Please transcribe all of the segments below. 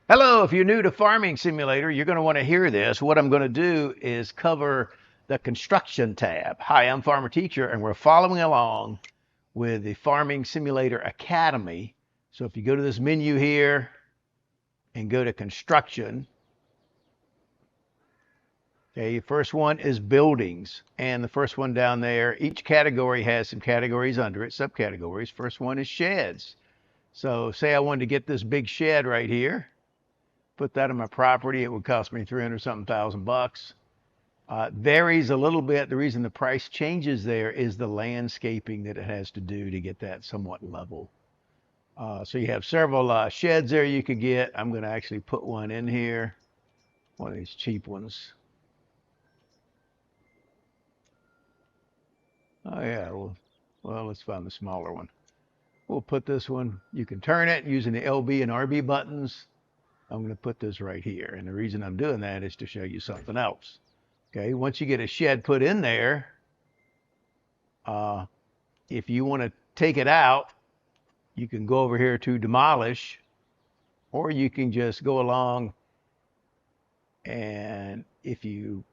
Hello, if you're new to Farming Simulator, you're going to want to hear this. What I'm going to do is cover the construction tab. Hi, I'm Farmer Teacher, and we're following along with the Farming Simulator Academy. So if you go to this menu here and go to construction, okay, first one is buildings, and the first one down there, each category has some categories under it, subcategories. First one is sheds. So say I wanted to get this big shed right here. Put that on my property, it would cost me 300 something thousand bucks. Varies a little bit. The reason the price changes there is the landscaping that it has to do to get that somewhat level. So you have several sheds there you could get. I'm going to actually put one in here, one of these cheap ones. Oh yeah, well, let's find the smaller one. We'll put this one. You can turn it using the LB and RB buttons. I'm going to put this right here. And the reason I'm doing that is to show you something else. Okay, once you get a shed put in there, if you want to take it out, you can go over here to demolish, or you can just go along and if you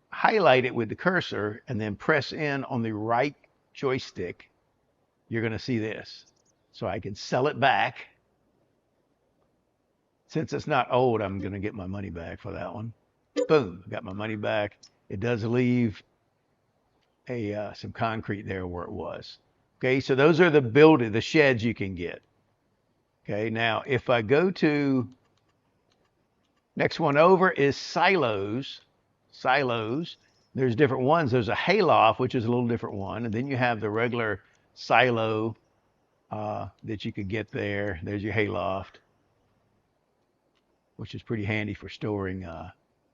highlight it with the cursor and then press in on the right joystick, you're going to see this. So I can sell it back. Since it's not old, I'm going to get my money back for that one. Boom, got my money back. It does leave some concrete there where it was. Okay, so those are the sheds you can get. Okay, now if I go to next one over is silos. Silos. There's different ones. There's a hayloft, which is a little different one, and then you have the regular silo that you could get there. There's your hayloft, which is pretty handy for storing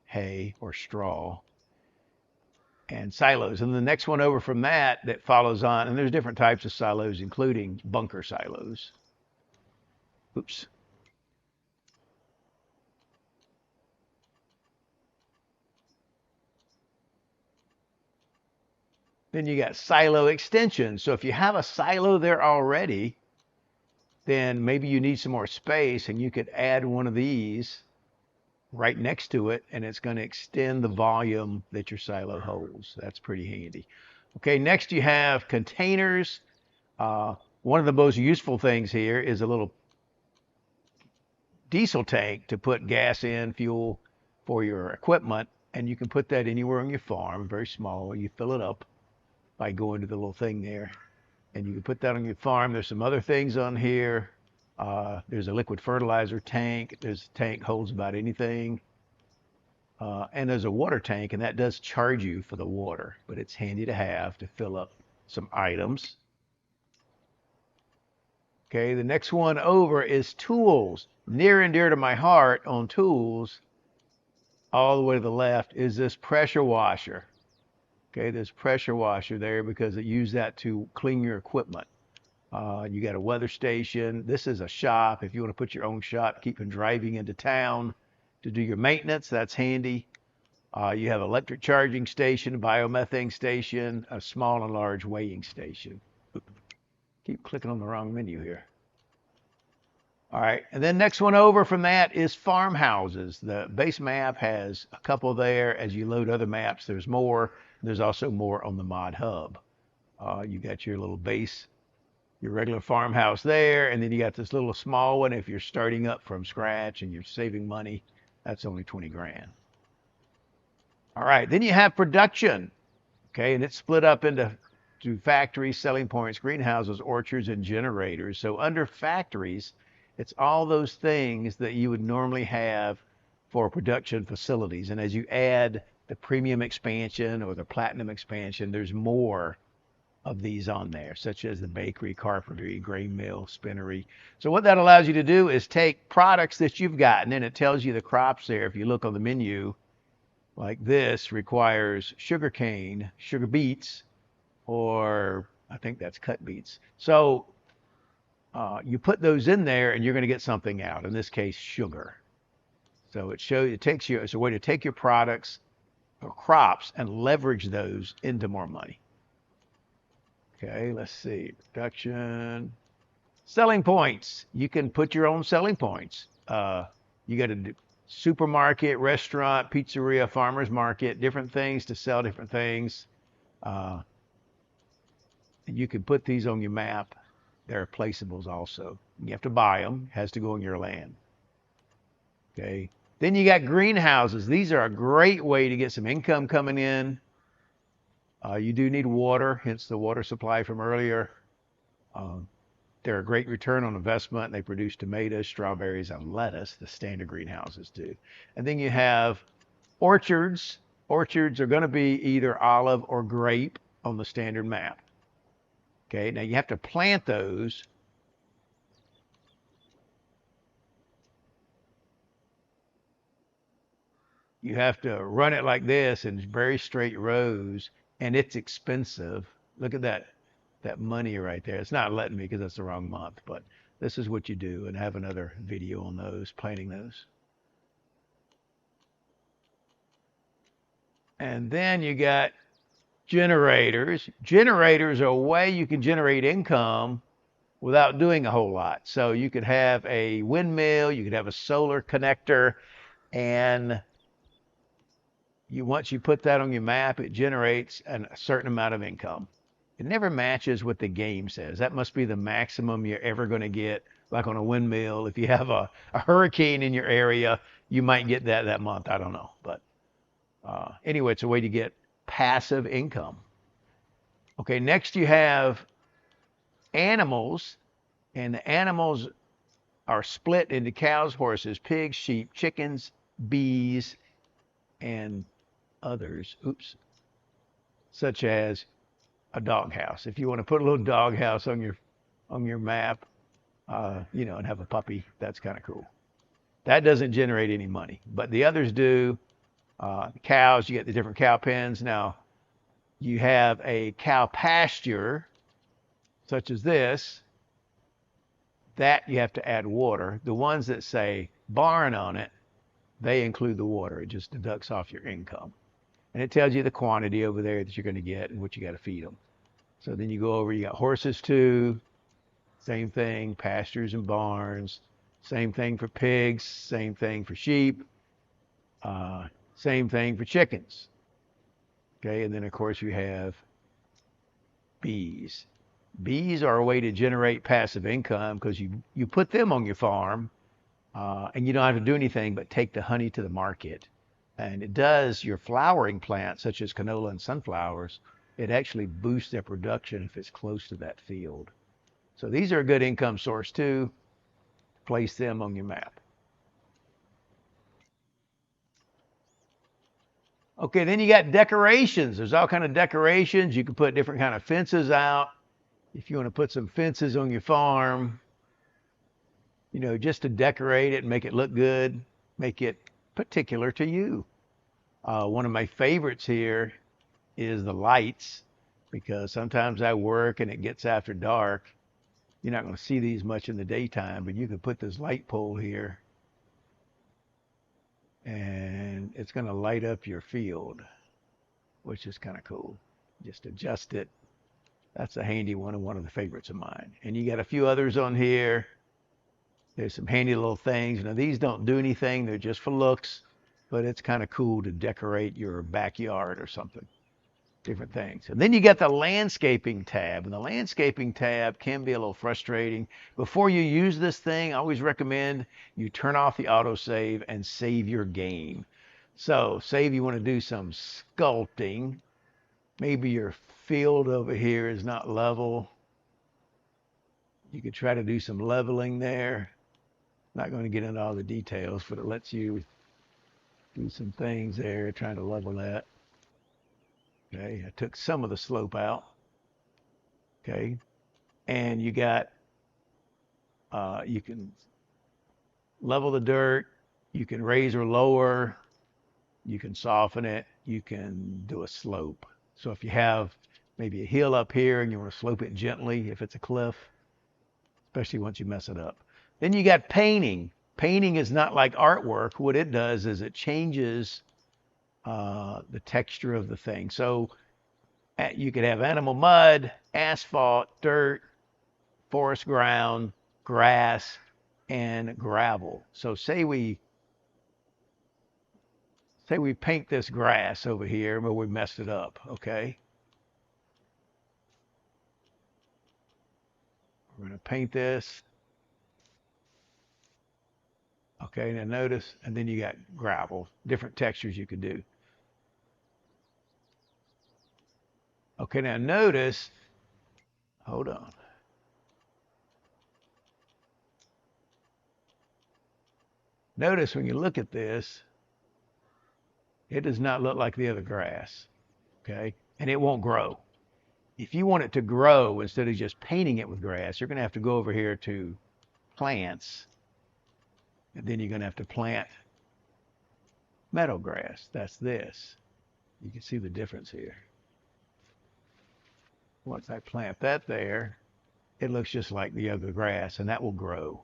hay or straw. And silos. And the next one over from that follows on, and there's different types of silos, including bunker silos. Oops. Then you got silo extensions. So if you have a silo there already, then maybe you need some more space and you could add one of these right next to it and it's going to extend the volume that your silo holds. That's pretty handy. Okay, next you have containers. One of the most useful things here is a little diesel tank to put gas in, fuel for your equipment, and you can put that anywhere on your farm, very small. You fill it up by going to the little thing there, and you can put that on your farm. There's some other things on here. There's a liquid fertilizer tank. There's a tank holds about anything. And there's a water tank, and that does charge you for the water, but it's handy to have to fill up some items. Okay, the next one over is tools. Near and dear to my heart on tools, all the way to the left, is this pressure washer. Okay, this pressure washer there because it use that to clean your equipment. You got a weather station. This is a shop. If you want to put your own shop, keep from driving into town to do your maintenance, that's handy. You have electric charging station, biomethane station, a small and large weighing station. Keep clicking on the wrong menu here. All right, and then next one over from that is farmhouses. The base map has a couple there. As you load other maps, there's more. There's also more on the mod hub. You got your little base, your regular farmhouse there, and then you got this little small one if you're starting up from scratch and you're saving money. That's only 20 grand. All right, then you have production. Okay, and it's split up into factories, selling points, greenhouses, orchards, and generators. So under factories, it's all those things that you would normally have for production facilities. And as you add the premium expansion or the platinum expansion, there's more of these on there, such as the bakery, carpentry, grain mill, spinnery. So what that allows you to do is take products that you've gotten, and it tells you the crops there. If you look on the menu, like this requires sugar cane, sugar beets, or I think that's cut beets. So you put those in there and you're going to get something out, in this case, sugar. So it takes you, it's a way to take your products or crops and leverage those into more money. Okay, let's see, production, selling points. You can put your own selling points. You got a supermarket, restaurant, pizzeria, farmer's market, different things to sell different things. Uh, you can put these on your map. There are placeables also. You have to buy them. It has to go on your land. Okay. Then you got greenhouses. These are a great way to get some income coming in. You do need water, hence the water supply from earlier. Um, they're a great return on investment. They produce tomatoes, strawberries, and lettuce, the standard greenhouses do. And then you have orchards. Orchards are going to be either olive or grape on the standard map. Okay, now you have to plant those. You have to run it like this in very straight rows, and it's expensive. Look at that money right there. It's not letting me because that's the wrong month, but this is what you do, and I have another video on those, planting those. And then you got generators. Generators are a way you can generate income without doing a whole lot. So you could have a windmill, you could have a solar connector, and once you put that on your map, it generates a certain amount of income. It never matches what the game says. That must be the maximum you're ever going to get. Like on a windmill, if you have a hurricane in your area, you might get that month. I don't know. But anyway, it's a way to get passive income. Okay, next you have animals, and the animals are split into cows, horses, pigs, sheep, chickens, bees, and others. Oops. Such as a doghouse. If you want to put a little doghouse on your map, and have a puppy, that's kind of cool. That doesn't generate any money, but the others do. Cows, you get the different cow pens. Now, you have a cow pasture, such as this, that you have to add water. The ones that say barn on it, they include the water. It just deducts off your income. And it tells you the quantity over there that you're going to get and what you got to feed them. So then you go over, you got horses too, same thing, pastures and barns, same thing for pigs, same thing for sheep, same thing for chickens. Okay, and then of course you have bees. Bees are a way to generate passive income because you put them on your farm and you don't have to do anything but take the honey to the market. And it does your flowering plants, such as canola and sunflowers, it actually boosts their production if it's close to that field. So these are a good income source too. Place them on your map. Okay, then you got decorations. There's all kind of decorations. You can put different kind of fences out. If you want to put some fences on your farm, just to decorate it and make it look good, make it particular to you. One of my favorites here is the lights, because sometimes I work and it gets after dark. You're not going to see these much in the daytime, but you can put this light pole here and it's going to light up your field, which is kind of cool. Just adjust it. That's a handy one and one of the favorites of mine. And you got a few others on here. There's some handy little things. Now these don't do anything. They're just for looks, but it's kind of cool to decorate your backyard or something. Different things. And then you got the landscaping tab, and the landscaping tab can be a little frustrating. Before you use this thing, I always recommend you turn off the autosave and save your game. So say if you want to do some sculpting, maybe your field over here is not level. You could try to do some leveling there. Not going to get into all the details, but it lets you do some things there, trying to level that. Okay, I took some of the slope out. Okay, and you got, you can level the dirt, you can raise or lower, you can soften it, you can do a slope. So if you have maybe a hill up here and you want to slope it gently, if it's a cliff, especially once you mess it up. Then you got painting. Painting is not like artwork. What it does is it changes the texture of the thing. So you could have animal mud, asphalt, dirt, forest ground, grass, and gravel. So say we say we paint this grass over here, but we messed it up, okay? We're going to paint this. Okay, now notice, and then you got gravel, different textures you could do. Okay, now notice, hold on. Notice when you look at this, it does not look like the other grass, okay? And it won't grow. If you want it to grow instead of just painting it with grass, you're going to have to go over here to plants, and then you're going to have to plant meadow grass. That's this. You can see the difference here. Once I plant that there, it looks just like the other grass, and that will grow.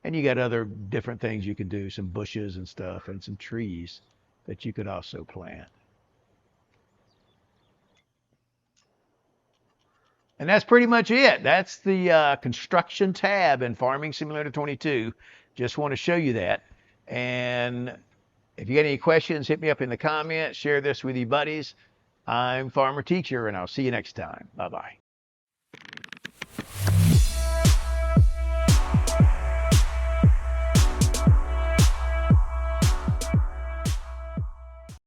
And you got other different things you could do, some bushes and stuff, and some trees that you could also plant. And that's pretty much it. That's the construction tab in Farming Simulator 22. Just want to show you that. And if you got any questions, hit me up in the comments. Share this with your buddies. I'm Farmer Teacher, and I'll see you next time. Bye-bye.